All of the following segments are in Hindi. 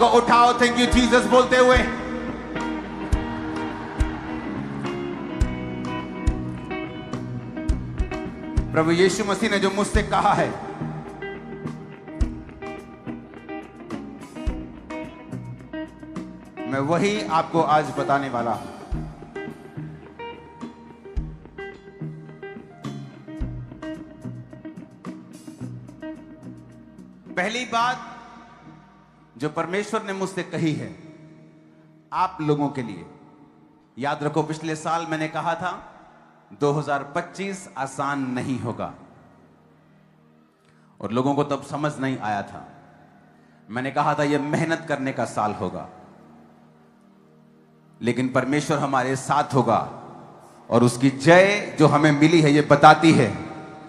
को उठाओ थैंक यू जीसस बोलते हुए। प्रभु यीशु मसीह ने जो मुझसे कहा है, मैं वही आपको आज बताने वाला हूं। पहली बात जो परमेश्वर ने मुझसे कही है आप लोगों के लिए, याद रखो पिछले साल मैंने कहा था 2025 आसान नहीं होगा, और लोगों को तब समझ नहीं आया था। मैंने कहा था यह मेहनत करने का साल होगा, लेकिन परमेश्वर हमारे साथ होगा, और उसकी जय जो हमें मिली है यह बताती है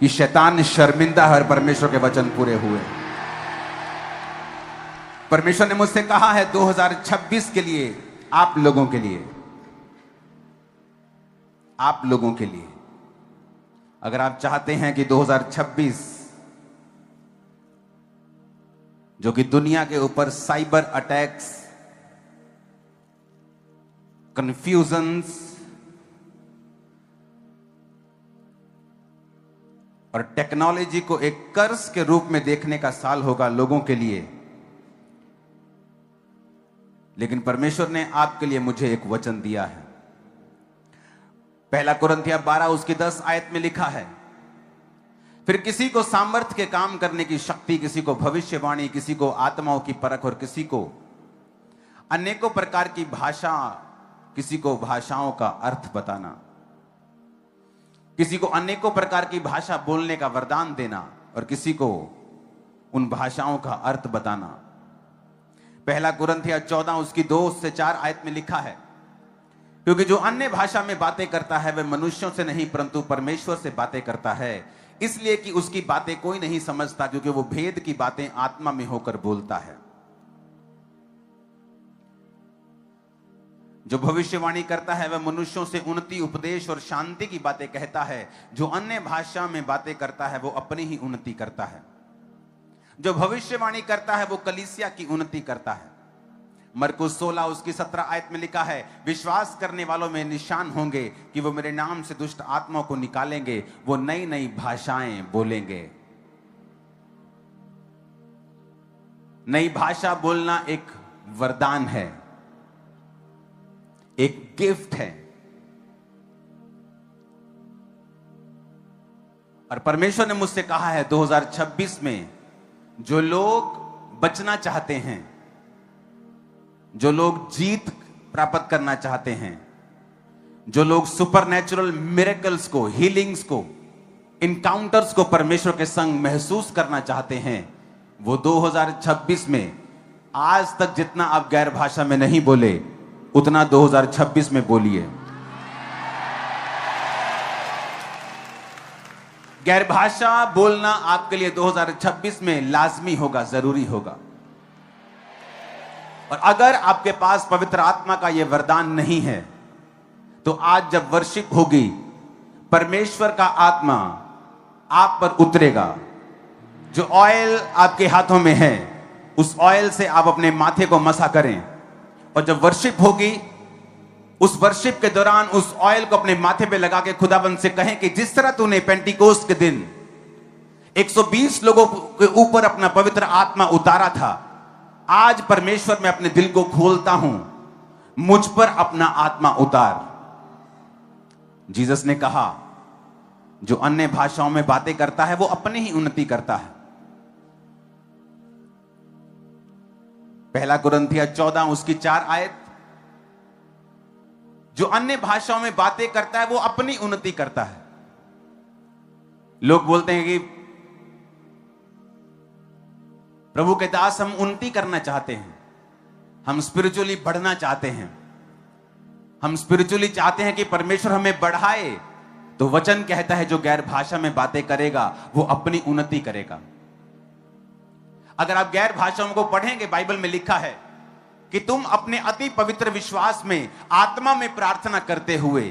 कि शैतान शर्मिंदा है और परमेश्वर के वचन पूरे हुए। परमेश्वर ने मुझसे कहा है 2026 के लिए, आप लोगों के लिए, आप लोगों के लिए, अगर आप चाहते हैं कि 2026 जो कि दुनिया के ऊपर साइबर अटैक्स, कंफ्यूजन्स और टेक्नोलॉजी को एक कर्स के रूप में देखने का साल होगा लोगों के लिए, लेकिन परमेश्वर ने आपके लिए मुझे एक वचन दिया है। पहला कुरिन्थियों 12 उसकी 10 आयत में लिखा है, फिर किसी को सामर्थ्य के काम करने की शक्ति, किसी को भविष्यवाणी, किसी को आत्माओं की परख, और किसी को अनेकों प्रकार की भाषा, किसी को भाषाओं का अर्थ बताना, किसी को अनेकों प्रकार की भाषा बोलने का वरदान देना, और किसी को उन भाषाओं का अर्थ बताना। पहला कुरिन्थियों 14 उसकी 2 से 4 आयत में लिखा है, क्योंकि जो अन्य भाषा में बातें करता है वह मनुष्यों से नहीं परंतु परमेश्वर से बातें करता है, इसलिए कि उसकी बातें कोई नहीं समझता, क्योंकि वो भेद की बातें आत्मा में होकर बोलता है। जो भविष्यवाणी करता है वह मनुष्यों से उन्नति, उपदेश और शांति की बातें कहता है। जो अन्य भाषा में बातें करता है वो अपनी ही उन्नति करता है। जो भविष्यवाणी करता है वो कलीसिया की उन्नति करता है। मरकुस 16 उसकी 17 आयत में लिखा है, विश्वास करने वालों में निशान होंगे कि वो मेरे नाम से दुष्ट आत्माओं को निकालेंगे, वो नई नई भाषाएं बोलेंगे। नई भाषा बोलना एक वरदान है, एक गिफ्ट है, और परमेश्वर ने मुझसे कहा है 2026 में जो लोग बचना चाहते हैं, जो लोग जीत प्राप्त करना चाहते हैं, जो लोग सुपरनैचुरल मिरेकल्स को, हीलिंग्स को, इनकाउंटर्स को परमेश्वर के संग महसूस करना चाहते हैं, वो 2026 में आज तक जितना आप गैर भाषा में नहीं बोले उतना 2026 में बोलिए। गैर भाषा बोलना आपके लिए 2026 में लाजमी होगा, जरूरी होगा। और अगर आपके पास पवित्र आत्मा का यह वरदान नहीं है तो आज जब वर्शिप होगी परमेश्वर का आत्मा आप पर उतरेगा। जो ऑयल आपके हाथों में है उस ऑयल से आप अपने माथे को मसा करें, और जब वर्शिप होगी उस वर्शिप के दौरान उस ऑयल को अपने माथे पे लगा के खुदाबंद से कहें कि जिस तरह तूने पेंटिकोस्ट के दिन 120 लोगों के ऊपर अपना पवित्र आत्मा उतारा था, आज परमेश्वर मैं अपने दिल को खोलता हूं, मुझ पर अपना आत्मा उतार। जीसस ने कहा जो अन्य भाषाओं में बातें करता है वो अपनी ही उन्नति करता है। पहला कुरिन्थियों 14 उसकी 4 आयत, जो अन्य भाषाओं में बातें करता है वो अपनी उन्नति करता है। लोग बोलते हैं कि प्रभु के दास हम उन्नति करना चाहते हैं, हम स्पिरिचुअली बढ़ना चाहते हैं, हम स्पिरिचुअली चाहते हैं कि परमेश्वर हमें बढ़ाए। तो वचन कहता है जो गैर भाषा में बातें करेगा वो अपनी उन्नति करेगा। अगर आप गैर भाषाओं को पढ़ेंगे, बाइबल में लिखा है कि तुम अपने अति पवित्र विश्वास में आत्मा में प्रार्थना करते हुए,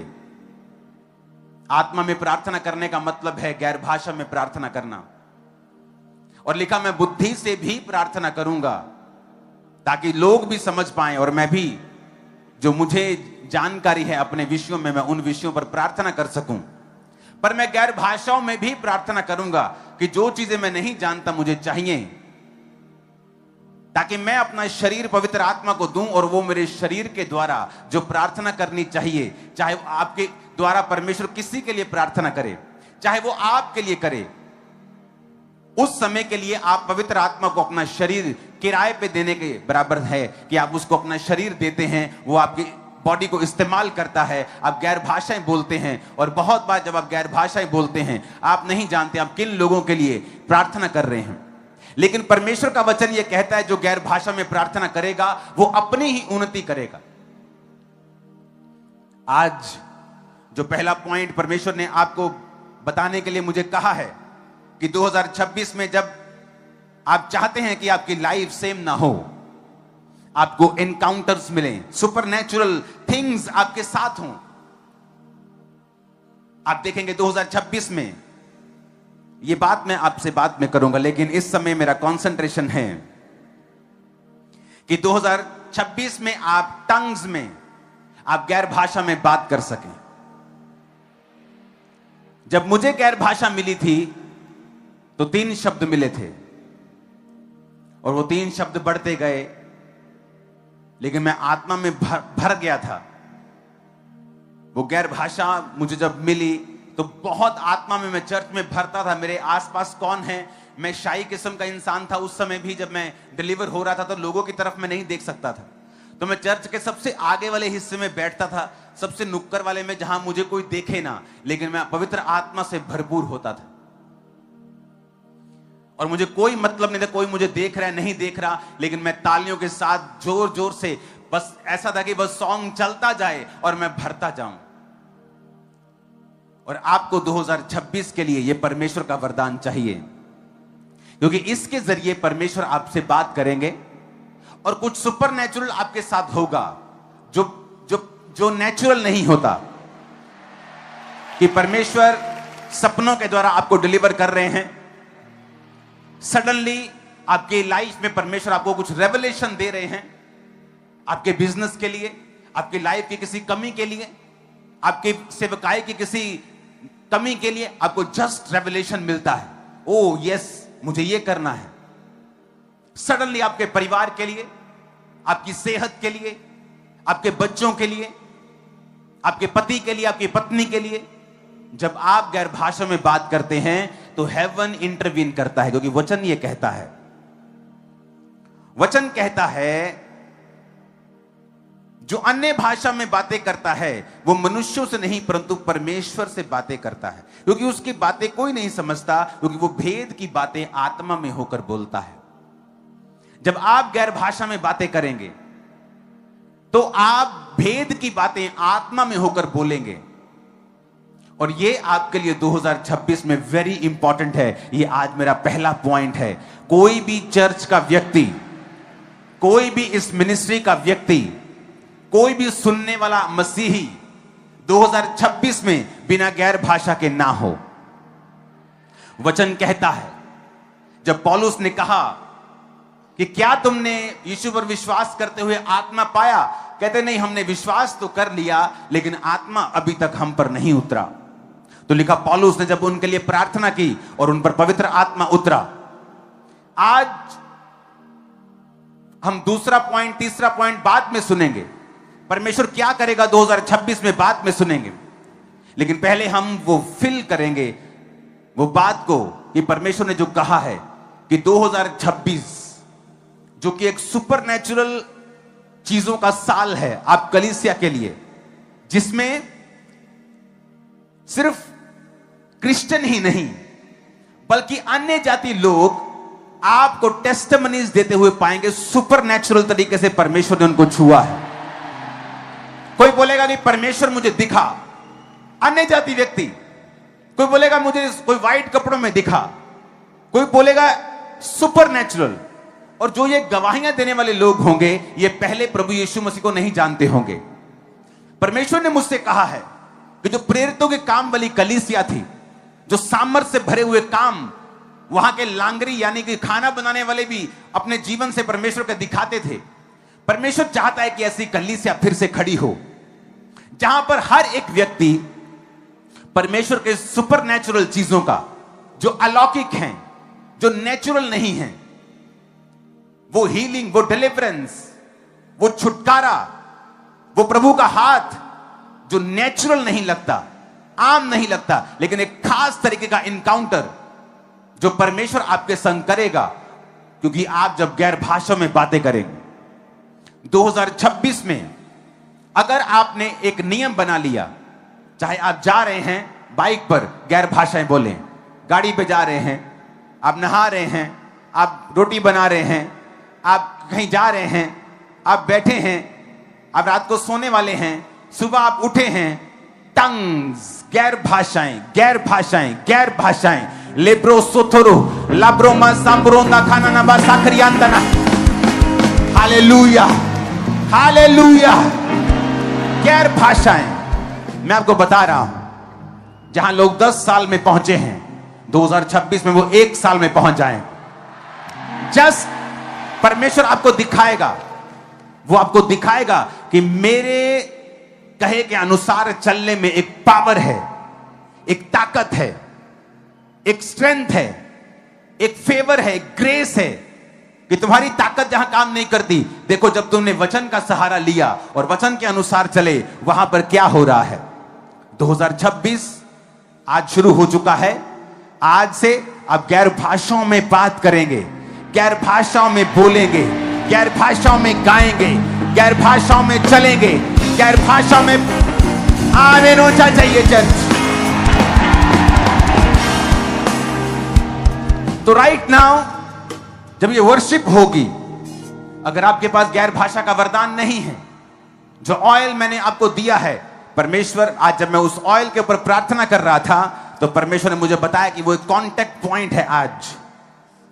आत्मा में प्रार्थना करने का मतलब है गैर भाषा में प्रार्थना करना। और लिखा मैं बुद्धि से भी प्रार्थना करूंगा ताकि लोग भी समझ पाएं और मैं भी, जो मुझे जानकारी है अपने विषयों में, मैं उन विषयों पर प्रार्थना कर सकूं। पर मैं गैर भाषाओं में भी प्रार्थना करूंगा कि जो चीजें मैं नहीं जानता मुझे चाहिए, ताकि मैं अपना शरीर पवित्र आत्मा को दूं और वो मेरे शरीर के द्वारा जो प्रार्थना करनी चाहिए, चाहे वो आपके द्वारा परमेश्वर किसी के लिए प्रार्थना करे, चाहे वो आपके लिए करे, उस समय के लिए आप पवित्र आत्मा को अपना शरीर किराए पे देने के बराबर है कि आप उसको अपना शरीर देते हैं, वो आपकी बॉडी को इस्तेमाल करता है। आप गैर भाषाएं बोलते हैं और बहुत बार जब आप गैर भाषाएं बोलते हैं आप नहीं जानते आप किन लोगों के लिए प्रार्थना कर रहे हैं। लेकिन परमेश्वर का वचन यह कहता है जो गैर भाषा में प्रार्थना करेगा वो अपनी ही उन्नति करेगा। आज जो पहला पॉइंट परमेश्वर ने आपको बताने के लिए मुझे कहा है कि 2026 में जब आप चाहते हैं कि आपकी लाइफ सेम ना हो, आपको एनकाउंटर्स मिले, सुपरनैचुरल थिंग्स आपके साथ हों, आप देखेंगे 2026 में, ये बात मैं आपसे बाद में करूंगा, लेकिन इस समय मेरा कंसंट्रेशन है कि 2026 में आप टंग्स में, आप गैर भाषा में बात कर सकें। जब मुझे गैर भाषा मिली थी तो 3 शब्द मिले थे और वो 3 शब्द बढ़ते गए, लेकिन मैं आत्मा में भर गया था। वो गैर भाषा मुझे जब मिली तो बहुत आत्मा में, मैं चर्च में भरता था। मेरे आसपास कौन है, मैं शाही किस्म का इंसान था उस समय भी। जब मैं डिलीवर हो रहा था तो लोगों की तरफ मैं नहीं देख सकता था, तो मैं चर्च के सबसे आगे वाले हिस्से में बैठता था, सबसे नुक्कड़ वाले में, जहां मुझे कोई देखे ना, लेकिन मैं पवित्र आत्मा से भरपूर होता था और मुझे कोई मतलब नहीं था कोई मुझे देख रहा है नहीं देख रहा, लेकिन मैं तालियों के साथ जोर जोर से, बस ऐसा था कि बस सॉन्ग चलता जाए और मैं भरता जाऊं। और आपको 2026 के लिए यह परमेश्वर का वरदान चाहिए, क्योंकि इसके जरिए परमेश्वर आपसे बात करेंगे और कुछ सुपरनैचुरल आपके साथ होगा जो जो जो नेचुरल नहीं होता। कि परमेश्वर सपनों के द्वारा आपको डिलीवर कर रहे हैं, सडनली आपके लाइफ में परमेश्वर आपको कुछ रेवलेशन दे रहे हैं, आपके बिजनेस के लिए, आपकी लाइफ की किसी कमी के लिए, आपके सेवकाई की किसी कमी के लिए आपको जस्ट रेवलेशन मिलता है। ओ यस, मुझे ये करना है। सडनली आपके परिवार के लिए, आपकी सेहत के लिए, आपके बच्चों के लिए, आपके पति के लिए, आपकी पत्नी के लिए, जब आप गैर भाषा में बात करते हैं तो हेवन इंटरवीन करता है, क्योंकि वचन ये कहता है, वचन कहता है जो अन्य भाषा में बातें करता है वो मनुष्यों से नहीं परंतु परमेश्वर से बातें करता है, क्योंकि उसकी बातें कोई नहीं समझता, क्योंकि वो भेद की बातें आत्मा में होकर बोलता है। जब आप गैर भाषा में बातें करेंगे तो आप भेद की बातें आत्मा में होकर बोलेंगे, और ये आपके लिए 2026 में वेरी इंपॉर्टेंट है। ये आज मेरा पहला पॉइंट है। कोई भी चर्च का व्यक्ति, कोई भी इस मिनिस्ट्री का व्यक्ति, कोई भी सुनने वाला मसीही 2026 में बिना गैर भाषा के ना हो। वचन कहता है, जब पौलुस ने कहा कि क्या तुमने यीशु पर विश्वास करते हुए आत्मा पाया, कहते नहीं, हमने विश्वास तो कर लिया लेकिन आत्मा अभी तक हम पर नहीं उतरा। तो लिखा पौलुस ने जब उनके लिए प्रार्थना की और उन पर पवित्र आत्मा उतरा। आज हम दूसरा पॉइंट, तीसरा पॉइंट बाद में सुनेंगे, परमेश्वर क्या करेगा 2026 में बाद में सुनेंगे, लेकिन पहले हम वो फिल करेंगे वो बात को कि परमेश्वर ने जो कहा है कि 2026 जो कि एक सुपरनैचुरल चीजों का साल है आप कलीसिया के लिए, जिसमें सिर्फ क्रिश्चियन ही नहीं बल्कि अन्य जाति लोग आपको टेस्टिमनीज देते हुए पाएंगे सुपरनैचुरल तरीके से परमेश्वर ने उनको छुआ है। कोई बोलेगा नहीं परमेश्वर मुझे दिखा, अन्य जाति व्यक्ति, कोई बोलेगा मुझे कोई व्हाइट कपड़ों में दिखा, कोई बोलेगा सुपरनैचुरल। और जो ये गवाहियां देने वाले लोग होंगे ये पहले प्रभु यीशु मसीह को नहीं जानते होंगे। परमेश्वर ने मुझसे कहा है कि जो प्रेरितों के काम वाली कलीसिया थी, जो सामर्थ से भरे हुए काम वहां के लांगरी यानी कि खाना बनाने वाले भी अपने जीवन से परमेश्वर को दिखाते थे, परमेश्वर चाहता है कि ऐसी कलीसिया फिर से खड़ी हो जहां पर हर एक व्यक्ति परमेश्वर के सुपरनैचुरल चीजों का, जो अलौकिक हैं, जो नेचुरल नहीं हैं, वो हीलिंग, वो डिलीवरेंस, वो छुटकारा, वो प्रभु का हाथ जो नेचुरल नहीं लगता, आम नहीं लगता, लेकिन एक खास तरीके का इनकाउंटर जो परमेश्वर आपके संग करेगा, क्योंकि आप जब गैर भाषा में बातें करेंगे। 2026 में अगर आपने एक नियम बना लिया, चाहे आप जा रहे हैं बाइक पर गैर भाषाएं बोलें, गाड़ी पे जा रहे हैं, आप नहा रहे हैं, आप रोटी बना रहे हैं, आप कहीं जा रहे हैं, आप बैठे हैं, आप रात को सोने वाले हैं, सुबह आप उठे हैं, टंग्स, गैर भाषाएं, गैर भाषाएं, गैर भाषाएं, लेब्रो सोथोरो लाब्रोमा सांब्रोंदा खाना ना बा साखरियांदना। Hallelujah, hallelujah. गैर भाषाएं, मैं आपको बता रहा हूं, जहां लोग 10 साल में पहुंचे हैं, 2026 में वो 1 साल में पहुंच जाएं। जस्ट परमेश्वर आपको दिखाएगा, वो आपको दिखाएगा कि मेरे कहे के अनुसार चलने में एक पावर है, एक ताकत है, एक स्ट्रेंथ है, एक फेवर है, एक ग्रेस है, कि तुम्हारी ताकत जहां काम नहीं करती, देखो जब तुमने वचन का सहारा लिया और वचन के अनुसार चले, वहां पर क्या हो रहा है। 2026 आज शुरू हो चुका है। आज से आप गैर भाषाओं में बात करेंगे, गैर भाषाओं में बोलेंगे, गैर भाषाओं में गाएंगे, गैर भाषाओं में चलेंगे, गैर भाषा में आमीन होना चाहिए चर्च। तो राइट नाउ जब ये वर्शिप होगी, अगर आपके पास गैर भाषा का वरदान नहीं है, जो ऑयल मैंने आपको दिया है, परमेश्वर, आज जब मैं उस ऑयल के ऊपर प्रार्थना कर रहा था, तो परमेश्वर ने मुझे बताया कि वो एक कॉन्टेक्ट पॉइंट है आज,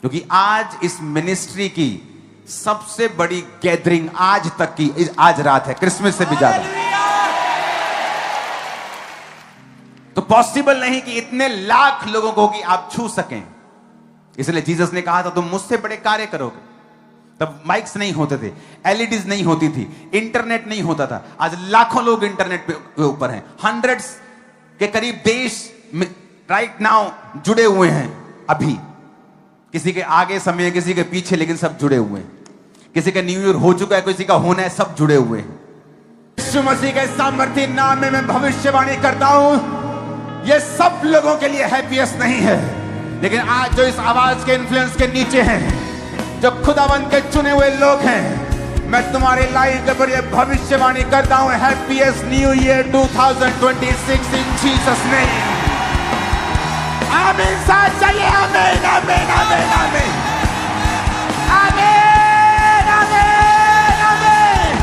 क्योंकि आज इस मिनिस्ट्री की सबसे बड़ी गैदरिंग आज तक की आज रात है, क्रिसमस से भी ज्यादा। तो पॉसिबल नहीं कि इतने लाख लोगों को कि आप छू सकें, इसलिए जीसस ने कहा था तुम मुझसे बड़े कार्य करोगे। तब माइक्स नहीं होते थे, एलईडीज नहीं होती थी, इंटरनेट नहीं होता था। आज लाखों लोग इंटरनेट पे ऊपर हैं, हंड्रेड्स के करीब देश में राइट नाउ जुड़े हुए हैं। अभी किसी के आगे समय, किसी के पीछे, लेकिन सब जुड़े हुए हैं। किसी का न्यू ईयर हो चुका है, किसी का होना है, सब जुड़े हुए हैं। यीशु मसीह के सामर्थ्य नाम में मैं भविष्यवाणी करता हूं, ये सब लोगों के लिए हैप्पीएस्ट नहीं है, लेकिन आज जो इस आवाज के इन्फ्लुएंस के नीचे हैं, जो खुदावंद के चुने हुए लोग हैं, मैं तुम्हारी लाइफ के ऊपर ये भविष्यवाणी करता हूं, हैप्पीएस्ट न्यू ईयर 2026 इन जीसस नेम। आमीन। साथ चाहिए आमीन, आमीन, आमीन, आमीन, आमीन, आमीन, आमीन।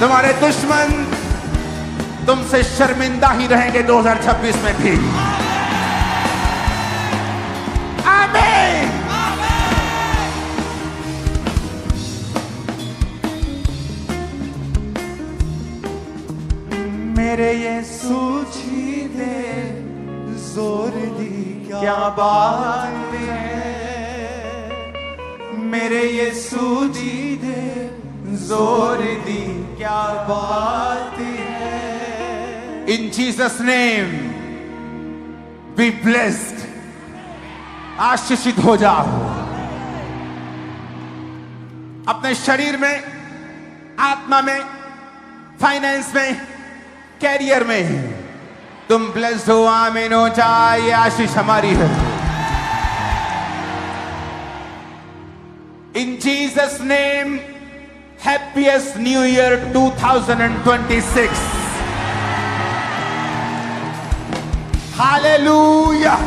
तुम्हारे दुश्मन तुमसे शर्मिंदा ही रहेंगे 2026 में भी। आमीन। मेरे यीशु जी ने जोर दी क्या बात है, मेरे यीशु जी ने जोर दी क्या बात है। In Jesus' name, be blessed. आशीषित हो जाओ। अपने शरीर में, आत्मा में, फाइनेंस में, कैरियर में तुम ब्लेस्ड हो। आमीन हो जाए, ये आशीष हमारी है। In Jesus' name, happiest New Year 2026. Hallelujah.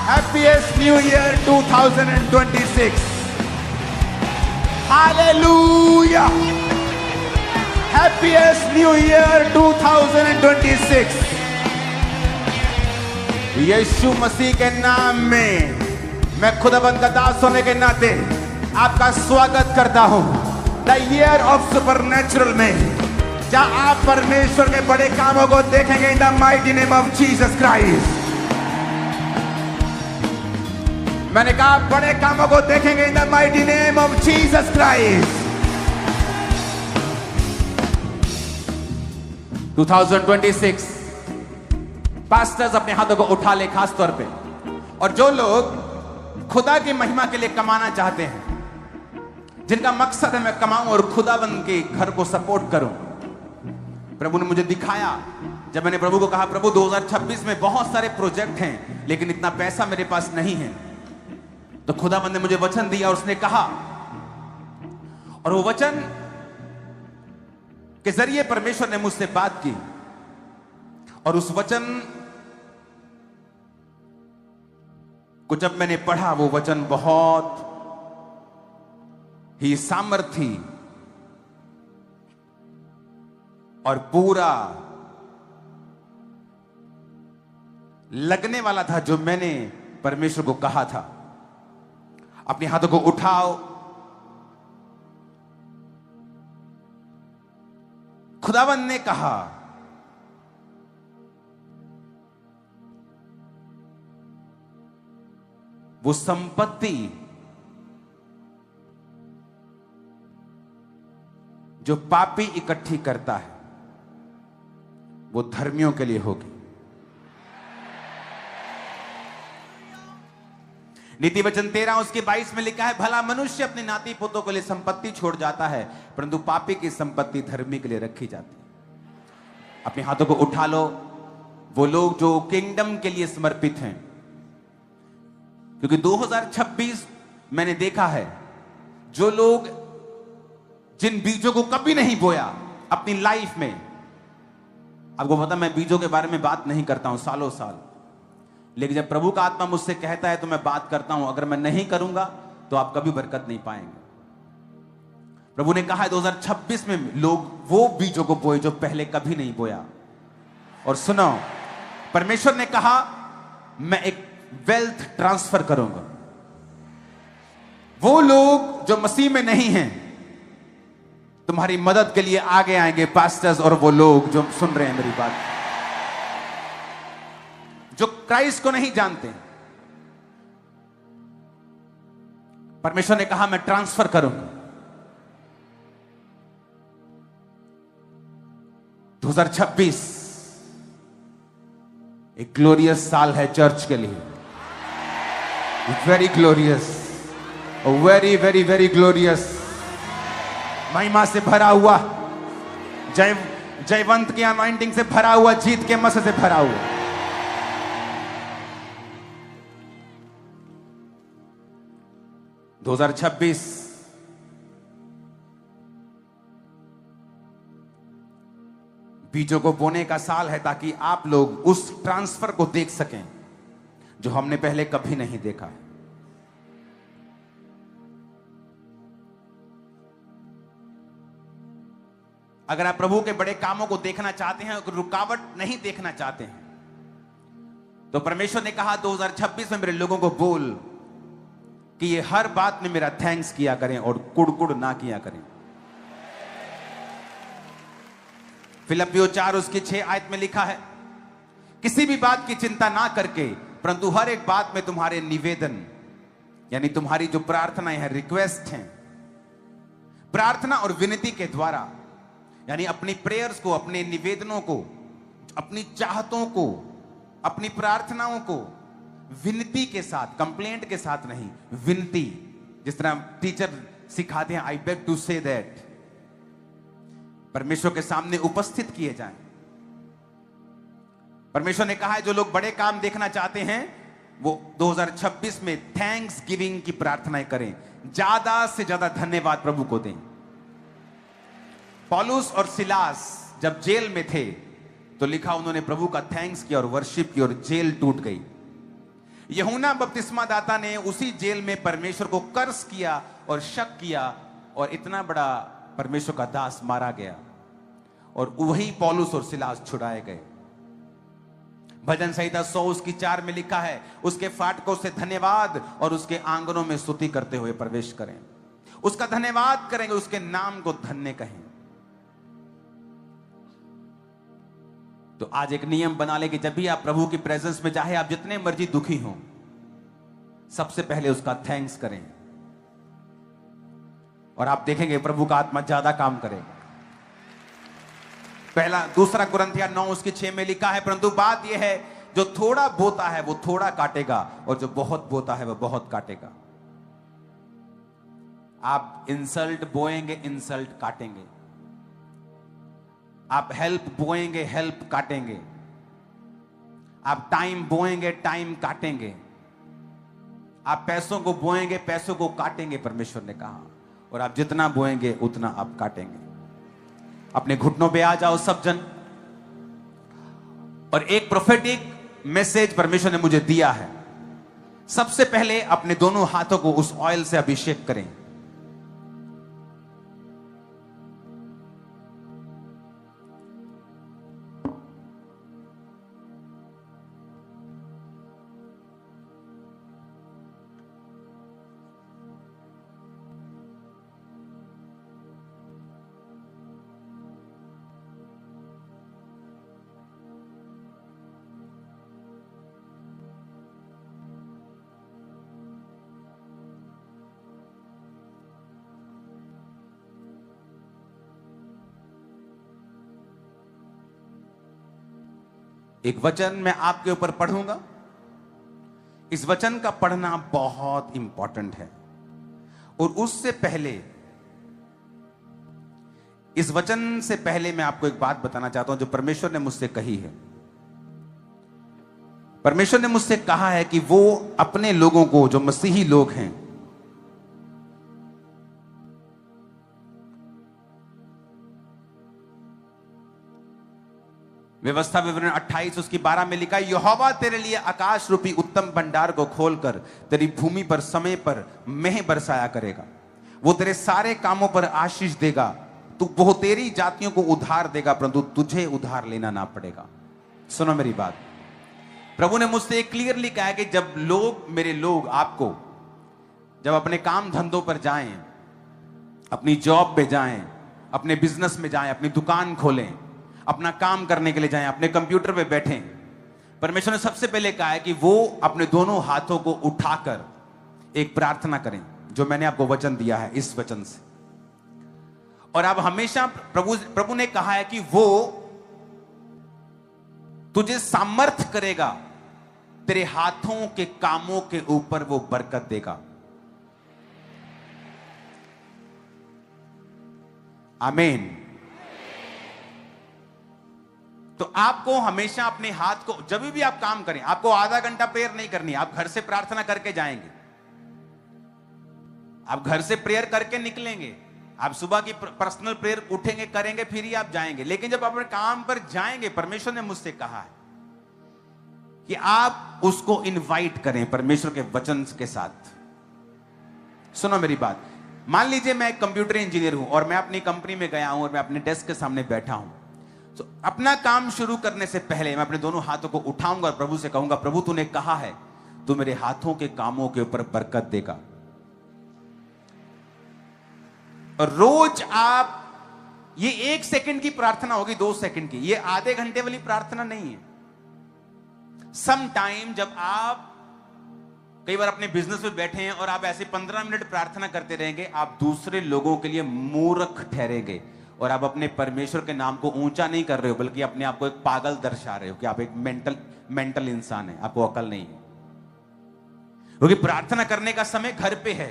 Happiest New Year 2026. Hallelujah. Happiest New Year 2026. यीशु मसीह के नाम में मैं खुदावंद का दास होने के नाते आपका स्वागत करता हूं द ईयर ऑफ सुपरनैचुरल में, जहां आप परमेश्वर के बड़े कामों को देखेंगे in the mighty name of Jesus Christ. मैंने कहा बड़े कामों को देखेंगे in the mighty name of Jesus Christ. 2026 pastors अपने हाथों को उठा ले खास तौर पे, और जो लोग खुदा की महिमा के लिए कमाना चाहते हैं, जिनका मकसद है मैं कमाऊं और खुदाबंद के घर को सपोर्ट करूं। प्रभु ने मुझे दिखाया, जब मैंने प्रभु को कहा प्रभु 2026 में बहुत सारे प्रोजेक्ट हैं लेकिन इतना पैसा मेरे पास नहीं है, तो खुदाबंद ने मुझे वचन दिया और उसने कहा, और वो वचन के जरिए परमेश्वर ने मुझसे बात की, और उस वचन को जब मैंने पढ़ा, वो वचन बहुत ही सामर्थी और पूरा लगने वाला था जो मैंने परमेश्वर को कहा था। अपने हाथों को उठाओ। खुदावंद ने कहा वो संपत्ति जो पापी इकट्ठी करता है वो धर्मियों के लिए होगी। नीति वचन 13 उसके 22 में लिखा है, भला मनुष्य अपने नाती पोतों के लिए संपत्ति छोड़ जाता है, परंतु पापी की संपत्ति धर्मी के लिए रखी जाती है। अपने हाथों को उठा लो। वो लोग जो किंगडम के लिए समर्पित हैं, क्योंकि 2026 मैंने देखा है, जो लोग जिन बीजों को कभी नहीं बोया अपनी लाइफ में, आपको पता मैं बीजों के बारे में बात नहीं करता हूं सालों साल, लेकिन जब प्रभु का आत्मा मुझसे कहता है तो मैं बात करता हूं। अगर मैं नहीं करूंगा तो आप कभी बरकत नहीं पाएंगे। प्रभु ने कहा है 2026 में लोग वो बीजों को बोए जो पहले कभी नहीं बोया। और सुनो, परमेश्वर ने कहा मैं एक वेल्थ ट्रांसफर करूंगा। वो लोग जो मसीह में नहीं हैं तुम्हारी मदद के लिए आगे आएंगे, पास्टर्स और वो लोग जो सुन रहे हैं मेरी बात, जो क्राइस्ट को नहीं जानते। परमेश्वर ने कहा मैं ट्रांसफर करूंगा। 2026 एक ग्लोरियस साल है चर्च के लिए, very glorious, very very very glorious, महिमा से भरा हुआ, जयवंत की अनॉइंटिंग से भरा हुआ, जीत के मसे से भरा हुआ। दो 2026 बीजों को बोने का साल है, ताकि आप लोग उस ट्रांसफर को देख सकें जो हमने पहले कभी नहीं देखा है। अगर आप प्रभु के बड़े कामों को देखना चाहते हैं, अगर रुकावट नहीं देखना चाहते हैं, तो परमेश्वर ने कहा 2026 में मेरे लोगों को बोल कि ये हर बात में मेरा थैंक्स किया करें और कुड़कुड़ ना किया करें। फिलिप्पियों 4 उसकी 6 आयत में लिखा है, किसी भी बात की चिंता ना करके परंतु हर एक बात में तुम्हारे निवेदन, यानी तुम्हारी जो प्रार्थनाएं हैं, रिक्वेस्ट हैं, प्रार्थना और विनती के द्वारा, यानी अपनी प्रेयर्स को, अपने निवेदनों को, अपनी चाहतों को, अपनी प्रार्थनाओं को विनती के साथ, कंप्लेंट के साथ नहीं, विनती, जिस तरह टीचर सिखाते हैं, I beg to say that, परमेश्वर के सामने उपस्थित किए जाएं। परमेश्वर ने कहा है जो लोग बड़े काम देखना चाहते हैं वो 2026 में थैंक्स गिविंग की प्रार्थनाएं करें, ज्यादा से ज्यादा धन्यवाद प्रभु को दें। पौलुस और सिलास जब जेल में थे तो लिखा उन्होंने प्रभु का थैंक्स किया और वर्शिप की और जेल टूट गई। यूहन्ना बपतिस्मा दाता ने उसी जेल में परमेश्वर को कर्स किया और शक किया और इतना बड़ा परमेश्वर का दास मारा गया और वही पौलुस और सिलास छुड़ाए गए। भजन संहिता 100 उसकी 4 में लिखा है, उसके फाटकों से धन्यवाद और उसके आंगनों में स्तुति करते हुए प्रवेश करें। उसका धन्यवाद करेंगे, उसके नाम को धन्य कहें। तो आज एक नियम बना ले कि जब भी आप प्रभु की प्रेजेंस में, चाहे आप जितने मर्जी दुखी हों, सबसे पहले उसका थैंक्स करें और आप देखेंगे प्रभु का आत्मा ज्यादा काम करेगा। पहला दूसरा कुरिन्थियों 9 उसके 6 में लिखा है, परंतु बात यह है जो थोड़ा बोता है वो थोड़ा काटेगा और जो बहुत बोता है वो बहुत काटेगा। आप इंसल्ट बोएंगे, इंसल्ट काटेंगे। आप हेल्प बोएंगे, हेल्प काटेंगे। आप टाइम बोएंगे, टाइम काटेंगे। आप पैसों को बोएंगे, पैसों को काटेंगे, परमेश्वर ने कहा। और आप जितना बोएंगे उतना आप काटेंगे। अपने घुटनों पे आ जाओ सब जन। और एक प्रोफेटिक मैसेज परमेश्वर ने मुझे दिया है। सबसे पहले अपने दोनों हाथों को उस ऑयल से अभिषेक करें। एक वचन मैं आपके ऊपर पढ़ूंगा। इस वचन का पढ़ना बहुत इंपॉर्टेंट है। और उससे पहले, इस वचन से पहले मैं आपको एक बात बताना चाहता हूं जो परमेश्वर ने मुझसे कही है। परमेश्वर ने मुझसे कहा है कि वो अपने लोगों को, जो मसीही लोग हैं, व्यवस्था विवरण 28 उसकी 12 में लिखा है, यहोवा तेरे लिए आकाश रूपी उत्तम भंडार को खोलकर तेरी भूमि पर समय पर मेह बरसाया करेगा। वो तेरे सारे कामों पर आशीष देगा। वो तेरी जातियों को उधार देगा, परंतु तुझे उधार लेना ना पड़ेगा। सुनो मेरी बात। प्रभु ने मुझसे क्लियरली कहा है कि जब लोग, मेरे लोग, आपको जब अपने काम धंधों पर जाएं, अपनी जॉब पे जाएं, अपने बिजनेस में जाएं, अपनी दुकान खोलें, अपना काम करने के लिए जाएं, अपने कंप्यूटर पे बैठें, परमेश्वर ने सबसे पहले कहा है कि वो अपने दोनों हाथों को उठाकर एक प्रार्थना करें, जो मैंने आपको वचन दिया है इस वचन से। और अब हमेशा प्रभु ने कहा है कि वो तुझे सामर्थ करेगा, तेरे हाथों के कामों के ऊपर वो बरकत देगा। आमीन। तो आपको हमेशा अपने हाथ को, जब भी आप काम करें, आपको आधा घंटा प्रेयर नहीं करनी। आप घर से प्रार्थना करके जाएंगे, आप घर से प्रेयर करके निकलेंगे, आप सुबह की पर्सनल प्रेयर उठेंगे, करेंगे, फिर ही आप जाएंगे। लेकिन जब आप अपने काम पर जाएंगे, परमेश्वर ने मुझसे कहा है कि आप उसको इनवाइट करें परमेश्वर के वचन के साथ। सुनो मेरी बात। मान लीजिए मैं एक कंप्यूटर इंजीनियर हूं और मैं अपनी कंपनी में गया हूं और मैं अपने डेस्क के सामने बैठा हूं। तो अपना काम शुरू करने से पहले मैं अपने दोनों हाथों को उठाऊंगा और प्रभु से कहूंगा, प्रभु तूने कहा है तू मेरे हाथों के कामों के ऊपर बरकत देगा। और रोज आप, ये 1 सेकंड की प्रार्थना होगी, 2 सेकंड की, ये आधे घंटे वाली प्रार्थना नहीं है। सम टाइम जब आप कई बार अपने बिजनेस में बैठे हैं और आप ऐसे 15 मिनट प्रार्थना करते रहेंगे, आप दूसरे लोगों के लिए मूर्ख ठहरेंगे और आप अपने परमेश्वर के नाम को ऊंचा नहीं कर रहे हो, बल्कि अपने आप को एक पागल दर्शा रहे हो कि आप एक मेंटल इंसान है, आपको अकल नहीं है। क्योंकि प्रार्थना करने का समय घर पे है,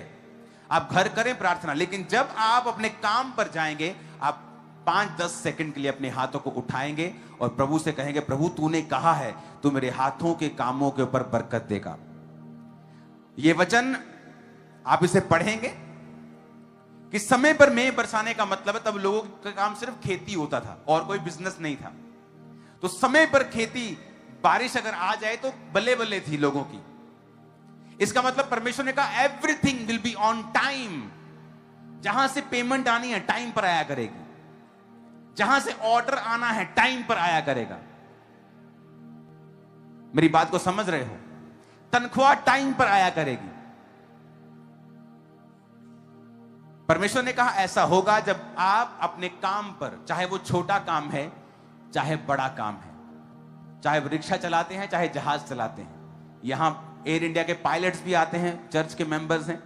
आप घर करें प्रार्थना। लेकिन जब आप अपने काम पर जाएंगे, आप 5-10 सेकंड के लिए अपने हाथों को उठाएंगे और प्रभु से कहेंगे, प्रभु तूने कहा है तू मेरे हाथों के कामों के ऊपर बरकत देगा। ये वचन आप इसे पढ़ेंगे कि समय पर मेघ बरसाने का मतलब है, तब लोगों का काम सिर्फ खेती होता था और कोई बिजनेस नहीं था। तो समय पर खेती, बारिश अगर आ जाए तो बल्ले बल्ले थी लोगों की। इसका मतलब परमेश्वर ने कहा everything will be on time. जहां से पेमेंट आनी है टाइम पर आया करेगी, जहां से ऑर्डर आना है टाइम पर आया करेगा। मेरी बात को समझ रहे हो? तनख्वाह टाइम पर आया करेगी। परमेश्वर ने कहा ऐसा होगा जब आप अपने काम पर, चाहे वो छोटा काम है चाहे बड़ा काम है, चाहे रिक्शा चलाते हैं चाहे जहाज चलाते हैं, यहां एयर इंडिया के पायलट्स भी आते हैं, चर्च के मेंबर्स हैं,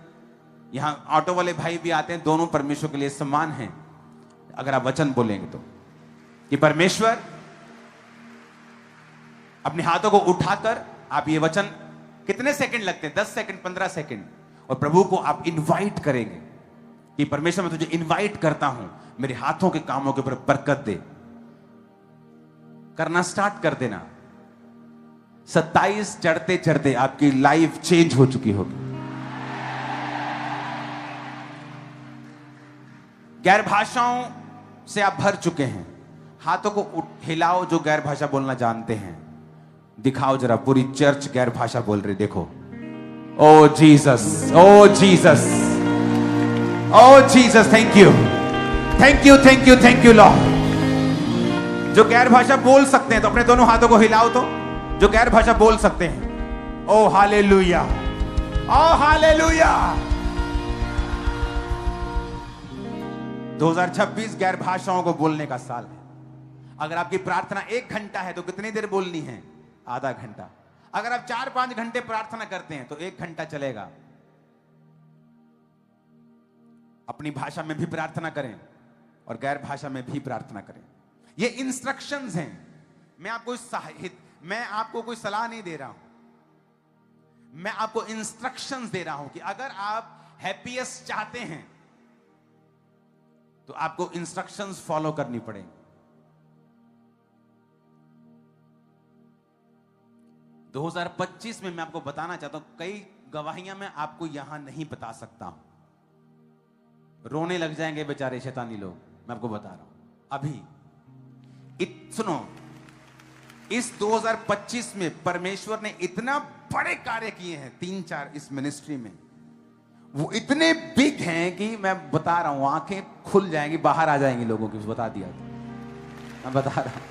यहां ऑटो वाले भाई भी आते हैं, दोनों परमेश्वर के लिए समान हैं अगर आप वचन बोलेंगे तो। कि परमेश्वर, अपने हाथों को उठाकर आप ये वचन, कितने सेकंड लगते हैं? 10 सेकंड, 15 सेकंड, और प्रभु को आप इनवाइट करेंगे कि परमेश्वर मैं तुझे इनवाइट करता हूं, मेरे हाथों के कामों के ऊपर बरकत दे। करना स्टार्ट कर देना। 27 चढ़ते चढ़ते आपकी लाइफ चेंज हो चुकी होगी। गैर भाषाओं से आप भर चुके हैं। हाथों को हिलाओ जो गैर भाषा बोलना जानते हैं, दिखाओ जरा। पूरी चर्च गैर भाषा बोल रही, देखो। Oh Jesus, oh Jesus, oh Jesus, thank you, thank you, thank you, thank you lord. जो गैर भाषा बोल सकते हैं तो अपने दोनों हाथों को हिलाओ तो, जो गैर भाषा बोल सकते हैं। ओ हालेलुया, ओ हालेलुया। 2026 गैर भाषाओं को बोलने का साल है। अगर आपकी प्रार्थना 1 घंटा है तो कितनी देर बोलनी है? आधा घंटा। अगर आप 4-5 घंटे प्रार्थना करते हैं तो 1 घंटा चलेगा। अपनी भाषा में भी प्रार्थना करें और गैर भाषा में भी प्रार्थना करें। ये इंस्ट्रक्शंस हैं। मैं आपको कोई सलाह नहीं दे रहा हूं, मैं आपको इंस्ट्रक्शंस दे रहा हूं कि अगर आप हैप्पीएस्ट चाहते हैं तो आपको इंस्ट्रक्शंस फॉलो करनी पड़ेंगी। 2025 में मैं आपको बताना चाहता हूं, कई गवाहियां मैं आपको यहां नहीं बता सकता हूं। रोने लग जाएंगे बेचारे शैतानी लोग, मैं आपको बता रहा हूं अभी। सुनो, इस 2025 में परमेश्वर ने इतना बड़े कार्य किए हैं, 3-4 इस मिनिस्ट्री में। वो इतने बिग हैं कि मैं बता रहा हूं, आंखें खुल जाएंगी, बाहर आ जाएंगी लोगों की। बता दिया था, मैं बता रहा हूं।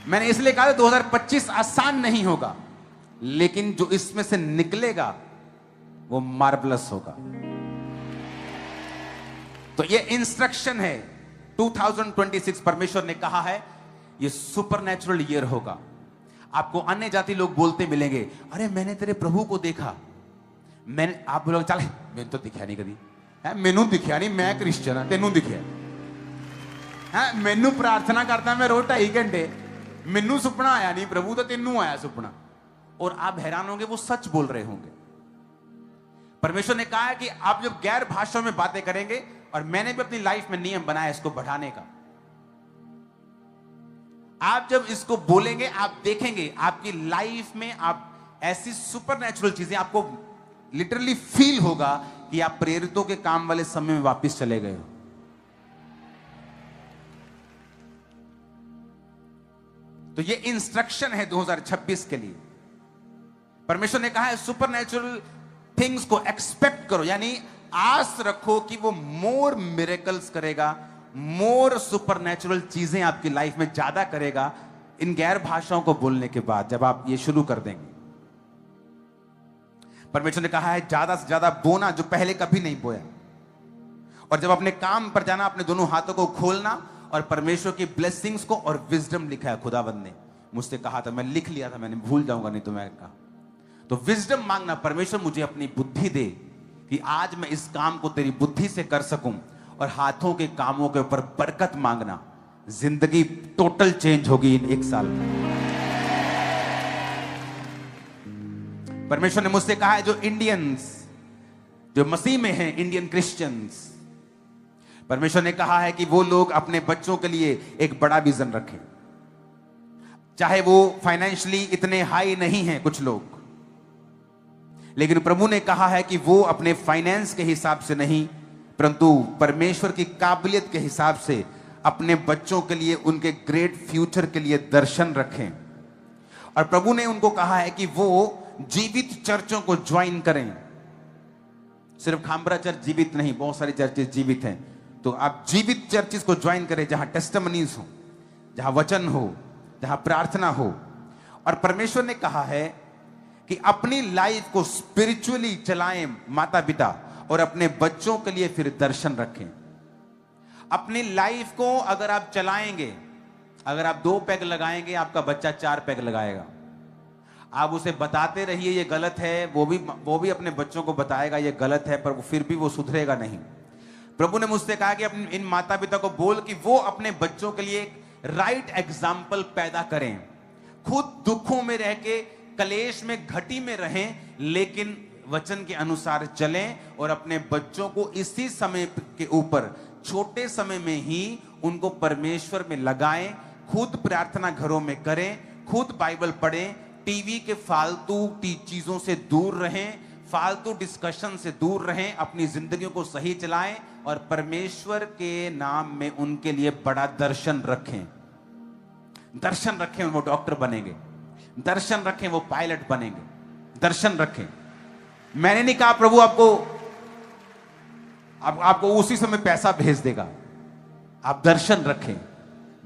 मैंने इसलिए कहा 2025 आसान नहीं होगा, लेकिन जो इसमें से निकलेगा वो मार्वलस होगा। तो ये इंस्ट्रक्शन है। 2026 परमेश्वर ने कहा है ये सुपरनैचुरल ईयर होगा। आपको अन्य जाति लोग बोलते मिलेंगे, अरे मैंने तेरे प्रभु को देखा। आप बोलोगे चल मैंने तो दिखा नहीं कभी, है मैनू दिखा नहीं, मैं क्रिश्चियन हाँ, तेनू दिखा है? मैनू प्रार्थना करता मैं रोज 2.5 घंटे, मैनू सुपना आया नहीं प्रभु, तो तेनू आया सुपना। और आप हैरान होंगे वो सच बोल रहे होंगे। परमेश्वर ने कहा है कि आप जब गैर भाषाओं में बातें करेंगे, और मैंने भी अपनी लाइफ में नियम बनाया इसको बढ़ाने का, आप जब इसको बोलेंगे आप देखेंगे आपकी लाइफ में आप ऐसी सुपरनैचुरल चीजें, आपको लिटरली फील होगा कि आप प्रेरितों के काम वाले समय में वापस चले गए हो। तो ये इंस्ट्रक्शन है 2026 के लिए। परमेश्वर ने कहा है सुपरनैचुरल थिंग्स को एक्सपेक्ट करो, यानी आस रखो कि वो मोर मिरेकल्स करेगा, मोर सुपरनैचुरल चीजें आपकी लाइफ में ज्यादा करेगा इन गैर भाषाओं को बोलने के बाद, जब आप ये शुरू कर देंगे। परमेश्वर ने कहा है ज्यादा से ज्यादा बोना जो पहले कभी नहीं बोया। और जब अपने काम पर जाना, अपने दोनों हाथों को खोलना और परमेश्वर की ब्लेसिंग्स को, और विजडम लिखा है, खुदावंद ने मुझसे कहा था, मैं लिख लिया था, मैंने भूल जाऊंगा नहीं तो मैं कहा। तो विजडम मांगना, परमेश्वर मुझे अपनी बुद्धि दे कि आज मैं इस काम को तेरी बुद्धि से कर सकूं, और हाथों के कामों के ऊपर बरकत मांगना। जिंदगी टोटल चेंज होगी इन 1 साल में। परमेश्वर ने मुझसे कहा है जो इंडियंस, जो मसीह में हैं, इंडियन क्रिश्चियंस, परमेश्वर ने कहा है कि वो लोग अपने बच्चों के लिए एक बड़ा विजन रखें। चाहे वो फाइनेंशियली इतने हाई नहीं हैं कुछ लोग, लेकिन प्रभु ने कहा है कि वो अपने फाइनेंस के हिसाब से नहीं, परंतु परमेश्वर की काबिलियत के हिसाब से अपने बच्चों के लिए, उनके ग्रेट फ्यूचर के लिए दर्शन रखें। और प्रभु ने उनको कहा है कि वो जीवित चर्चों को ज्वाइन करें। सिर्फ खामबरा चर्च जीवित नहीं, बहुत सारी चर्चेस जीवित हैं। तो आप जीवित चर्चेस को ज्वाइन करें जहां टेस्टिमनीज हो, जहां वचन हो, जहां प्रार्थना हो। और परमेश्वर ने कहा है कि अपनी लाइफ को स्पिरिचुअली चलाएं माता पिता, और अपने बच्चों के लिए फिर दर्शन रखें। अपनी लाइफ को अगर आप चलाएंगे, अगर आप 2 पैग लगाएंगे, आपका बच्चा 4 पैग लगाएगा। आप उसे बताते रहिए ये गलत है, वो भी अपने बच्चों को बताएगा ये गलत है, पर फिर भी वो सुधरेगा नहीं। प्रभु ने मुझसे कहा कि अपने इन माता पिता को बोल कि वो अपने बच्चों के लिए एक राइट एग्जाम्पल पैदा करें, खुद दुखों में रह के, कलेश में, घटी में रहें, लेकिन वचन के अनुसार चलें और अपने बच्चों को इसी समय के ऊपर, छोटे समय में ही उनको परमेश्वर में लगाएं, खुद प्रार्थना घरों में करें, खुद बाइबल पढ़ें, टीवी के फालतू चीजों से दूर रहें, फालतू डिस्कशन से दूर रहें, अपनी जिंदगियों को सही चलाएं और परमेश्वर के नाम में उनके लिए बड़ा दर्शन रखें। दर्शन रखें, वो डॉक्टर बनेंगे, दर्शन रखें वो पायलट बनेंगे, दर्शन रखें। मैंने नहीं कहा प्रभु आपको उसी समय पैसा भेज देगा। आप दर्शन रखें,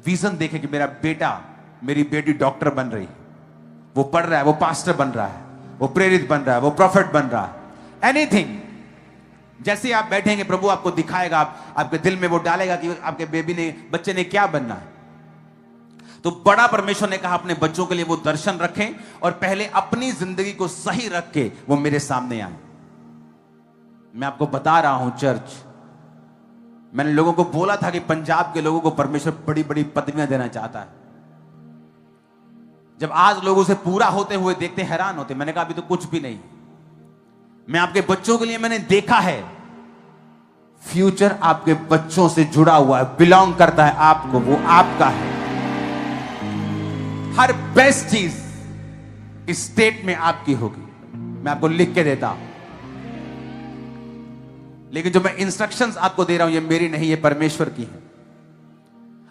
विजन देखें कि मेरा बेटा, मेरी बेटी डॉक्टर बन रही है, वो पढ़ रहा है, वो पास्टर बन रहा है, वो प्रेरित बन रहा है, वो प्रॉफिट बन रहा है। एनीथिंग, जैसे आप बैठेंगे प्रभु आपको दिखाएगा, आपके दिल में वो डालेगा कि आपके बच्चे ने क्या बनना है। तो बड़ा परमेश्वर ने कहा अपने बच्चों के लिए वो दर्शन रखें और पहले अपनी जिंदगी को सही रख के वो मेरे सामने आए। मैं आपको बता रहा हूं चर्च, मैंने लोगों को बोला था कि पंजाब के लोगों को परमेश्वर बड़ी बड़ी पदवियां देना चाहता है। जब आज लोगों से पूरा होते हुए देखते हैरान होते। मैंने कहा अभी तो कुछ भी नहीं। मैं आपके बच्चों के लिए मैंने देखा है, फ्यूचर आपके बच्चों से जुड़ा हुआ है, बिलोंग करता है आपको, वो आपका है। हर बेस्ट चीज इस स्टेट में आपकी होगी। मैं आपको लिख के देता हूं, लेकिन जो मैं इंस्ट्रक्शंस आपको दे रहा हूं ये मेरी नहीं, ये परमेश्वर की है।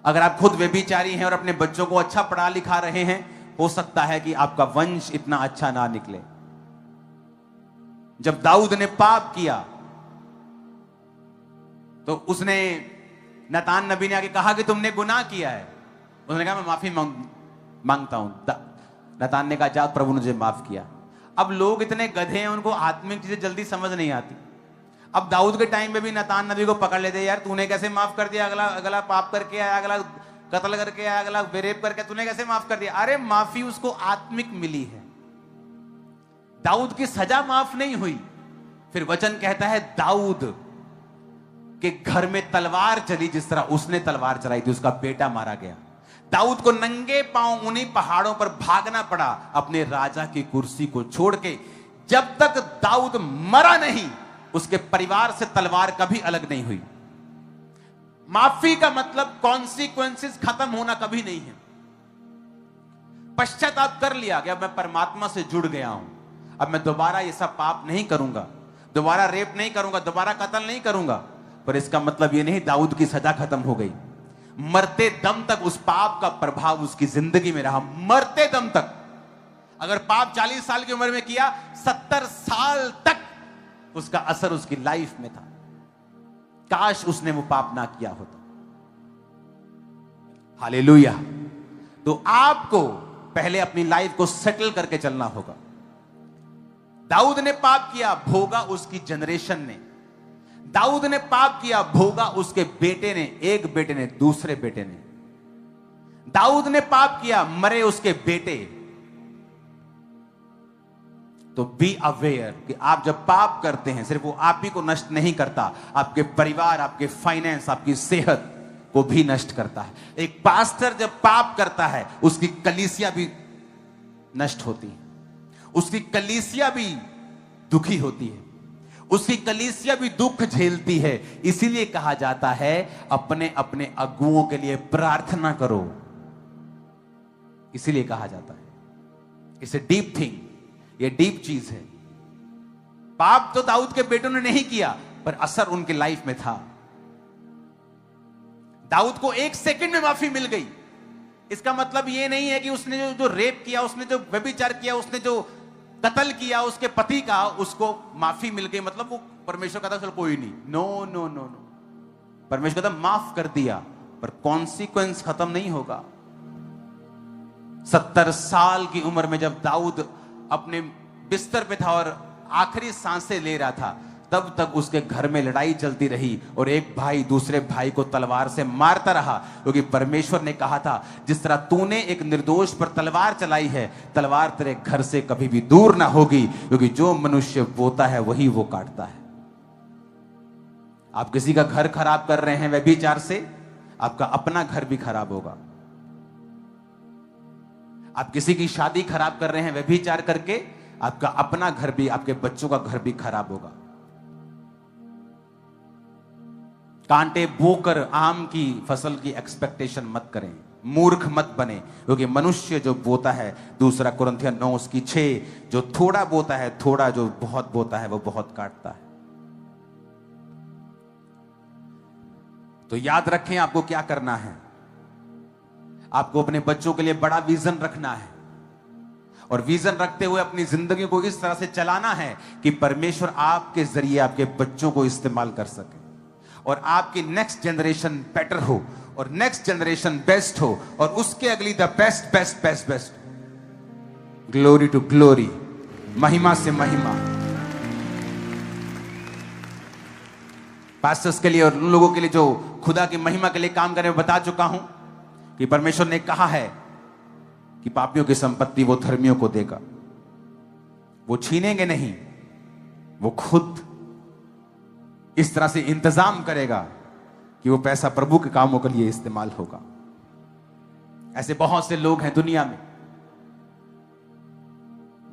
अगर आप खुद व्यभिचारी हैं और अपने बच्चों को अच्छा पढ़ा लिखा रहे हैं, हो सकता है कि आपका वंश इतना अच्छा ना निकले। जब दाऊद ने पाप किया तो उसने, नतान नबी ने आके कहा कि तुमने गुनाह किया है। उसने कहा मैं माफी मांगता हूं। नतान ने कहा जा, प्रभु ने मुझे माफ किया। अब लोग इतने गधे हैं, उनको आत्मिक चीजें जल्दी समझ नहीं आती। अब दाऊद के टाइम में भी नतान नबी को पकड़ लेते, यार तूने कैसे माफ कर दिया, अगला पाप करके आया, अगला कत्ल करके आया, अगला बेरेप करके, तूने कैसे माफ कर दिया। अरे माफी उसको आत्मिक मिली है, दाऊद की सजा माफ नहीं हुई। फिर वचन कहता है दाऊद के घर में तलवार चली, जिस तरह उसने तलवार चलाई थी, उसका बेटा मारा गया। दाऊद को नंगे पांव उन्हीं पहाड़ों पर भागना पड़ा अपने राजा की कुर्सी को छोड़ के। जब तक दाऊद मरा नहीं, उसके परिवार से तलवार कभी अलग नहीं हुई। माफी का मतलब कॉन्सिक्वेंसेस खत्म होना कभी नहीं है। पश्चाताप कर लिया कि अब मैं परमात्मा से जुड़ गया हूं, अब मैं दोबारा ये सब पाप नहीं करूंगा, दोबारा रेप नहीं करूंगा, दोबारा कत्ल नहीं करूंगा। पर इसका मतलब ये नहीं दाऊद की सजा खत्म हो गई। मरते दम तक उस पाप का प्रभाव उसकी जिंदगी में रहा, मरते दम तक। अगर पाप 40 साल की उम्र में किया, 70 साल तक उसका असर उसकी लाइफ में था। काश उसने वो पाप ना किया होता। हालेलुया। तो आपको पहले अपनी लाइफ को सेटल करके चलना होगा। दाऊद ने पाप किया, भोगा उसकी जनरेशन ने। दाऊद ने पाप किया, भोगा उसके बेटे ने, एक बेटे ने, दूसरे बेटे ने। दाऊद ने पाप किया, मरे उसके बेटे। तो बी अवेयर कि आप जब पाप करते हैं, सिर्फ वो आप ही को नष्ट नहीं करता, आपके परिवार, आपके फाइनेंस, आपकी सेहत को भी नष्ट करता है। एक पास्टर जब पाप करता है, उसकी कलीसिया भी नष्ट होती है, उसकी कलीसिया भी दुखी होती है, उसकी कलीसिया भी दुख झेलती है। इसीलिए कहा जाता है अपने अपने अगुओं के लिए प्रार्थना करो। इसीलिए कहा जाता है। इट्स ए डीप थिंग, ये डीप चीज है। पाप तो दाऊद के बेटों ने नहीं किया, पर असर उनकी लाइफ में था। दाऊद को 1 सेकंड में माफी मिल गई। इसका मतलब ये नहीं है कि उसने जो रेप किया, उसने जो व्यभिचार किया, उसने जो कत्ल किया उसके पति का, उसको माफी मिल गई मतलब वो परमेश्वर कहता चलो कोई नहीं। नो नो नो नो, परमेश्वर कहता माफ कर दिया, पर कॉन्सिक्वेंस खत्म नहीं होगा। 70 साल की उम्र में जब दाऊद अपने बिस्तर पे था और आखिरी सांसें ले रहा था, तब तक उसके घर में लड़ाई चलती रही और एक भाई दूसरे भाई को तलवार से मारता रहा, क्योंकि परमेश्वर ने कहा था जिस तरह तूने एक निर्दोष पर तलवार चलाई है, तलवार तेरे घर से कभी भी दूर ना होगी, क्योंकि जो मनुष्य बोता है वही वो काटता है। आप किसी का घर खराब कर रहे हैं व्यभिचार से, आपका अपना घर भी खराब होगा। आप किसी की शादी खराब कर रहे हैं व्यभिचार करके, आपका अपना घर भी, आपके बच्चों का घर भी खराब होगा। कांटे बोकर आम की फसल की एक्सपेक्टेशन मत करें, मूर्ख मत बने, क्योंकि मनुष्य जो बोता है, दूसरा कुरिन्थियों 9:6, जो थोड़ा बोता है थोड़ा, जो बहुत बोता है वो बहुत काटता है। तो याद रखें आपको क्या करना है। आपको अपने बच्चों के लिए बड़ा विजन रखना है, और विजन रखते हुए अपनी जिंदगी को इस तरह से चलाना है कि परमेश्वर आपके जरिए आपके बच्चों को इस्तेमाल कर सके, और आपकी नेक्स्ट जनरेशन बेटर हो, और नेक्स्ट जनरेशन बेस्ट हो, और उसके अगली the best best best best, glory to glory, महिमा से महिमा। पास्टर्स के लिए और उन लोगों के लिए जो खुदा की महिमा के लिए काम करने में बता चुका हूं कि परमेश्वर ने कहा है कि पापियों की संपत्ति वो धर्मियों को देगा। वो छीनेंगे नहीं, वो खुद इस तरह से इंतजाम करेगा कि वो पैसा प्रभु के कामों के लिए इस्तेमाल होगा। ऐसे बहुत से लोग हैं दुनिया में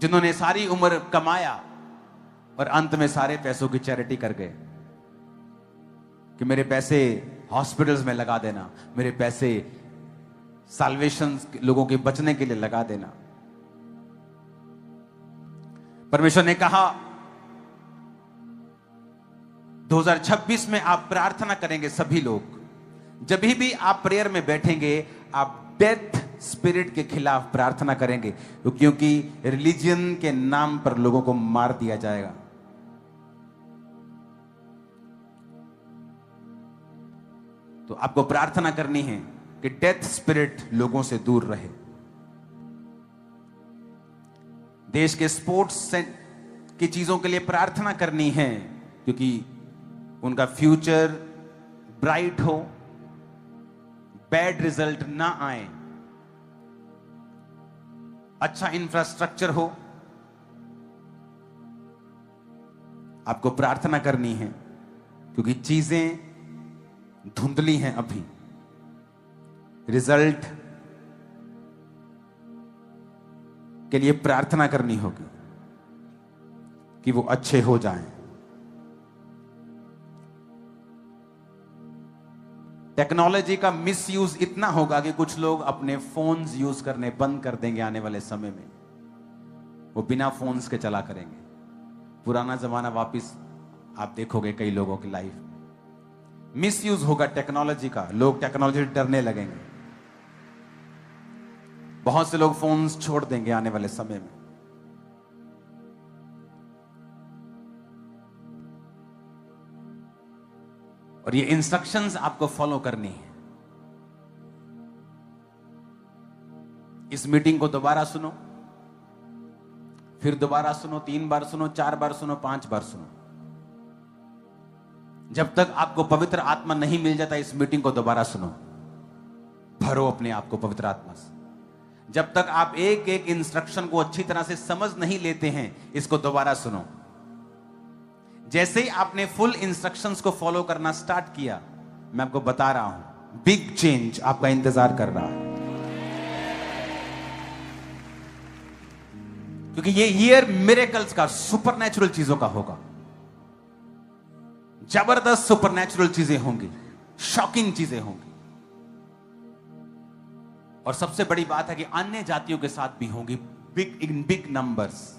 जिन्होंने सारी उम्र कमाया और अंत में सारे पैसों की चैरिटी कर गए कि मेरे पैसे हॉस्पिटल्स में लगा देना, मेरे पैसे साल्वेशन लोगों के बचने के लिए लगा देना। परमेश्वर ने कहा 2026 में आप प्रार्थना करेंगे, सभी लोग जब भी आप प्रेयर में बैठेंगे, आप डेथ स्पिरिट के खिलाफ प्रार्थना करेंगे, क्योंकि रिलीजन के नाम पर लोगों को मार दिया जाएगा। तो आपको प्रार्थना करनी है कि डेथ स्पिरिट लोगों से दूर रहे। देश के स्पोर्ट्स की चीजों के लिए प्रार्थना करनी है, क्योंकि उनका फ्यूचर ब्राइट हो, बैड रिजल्ट ना आए, अच्छा इंफ्रास्ट्रक्चर हो। आपको प्रार्थना करनी है, क्योंकि चीजें धुंधली हैं अभी। रिजल्ट के लिए प्रार्थना करनी होगी कि वो अच्छे हो जाएं। टेक्नोलॉजी का मिसयूज इतना होगा कि कुछ लोग अपने फोन्स यूज करने बंद कर देंगे आने वाले समय में। वो बिना फोन्स के चला करेंगे। पुराना जमाना वापस आप देखोगे कई लोगों की लाइफ। मिसयूज होगा टेक्नोलॉजी का, लोग टेक्नोलॉजी से डरने लगेंगे। बहुत से लोग फोन्स छोड़ देंगे आने वाले समय में। और ये इंस्ट्रक्शंस आपको फॉलो करनी है। इस मीटिंग को दोबारा सुनो, फिर दोबारा सुनो, 3 बार सुनो, 4 बार सुनो, 5 बार सुनो। जब तक आपको पवित्र आत्मा नहीं मिल जाता, इस मीटिंग को दोबारा सुनो। भरो अपने आप को पवित्र आत्मा से। जब तक आप एक एक इंस्ट्रक्शन को अच्छी तरह से समझ नहीं लेते हैं, इसको दोबारा सुनो। जैसे ही आपने फुल इंस्ट्रक्शंस को फॉलो करना स्टार्ट किया, मैं आपको बता रहा हूं, बिग चेंज आपका इंतजार कर रहा है। क्योंकि ये ईयर मिरेकल्स का, सुपरनैचुरल चीजों का होगा। जबरदस्त सुपरनैचुरल चीजें होंगी, शॉकिंग चीजें होंगी। और सबसे बड़ी बात है कि अन्य जातियों के साथ भी होंगी, बिग इन बिग नंबर्स।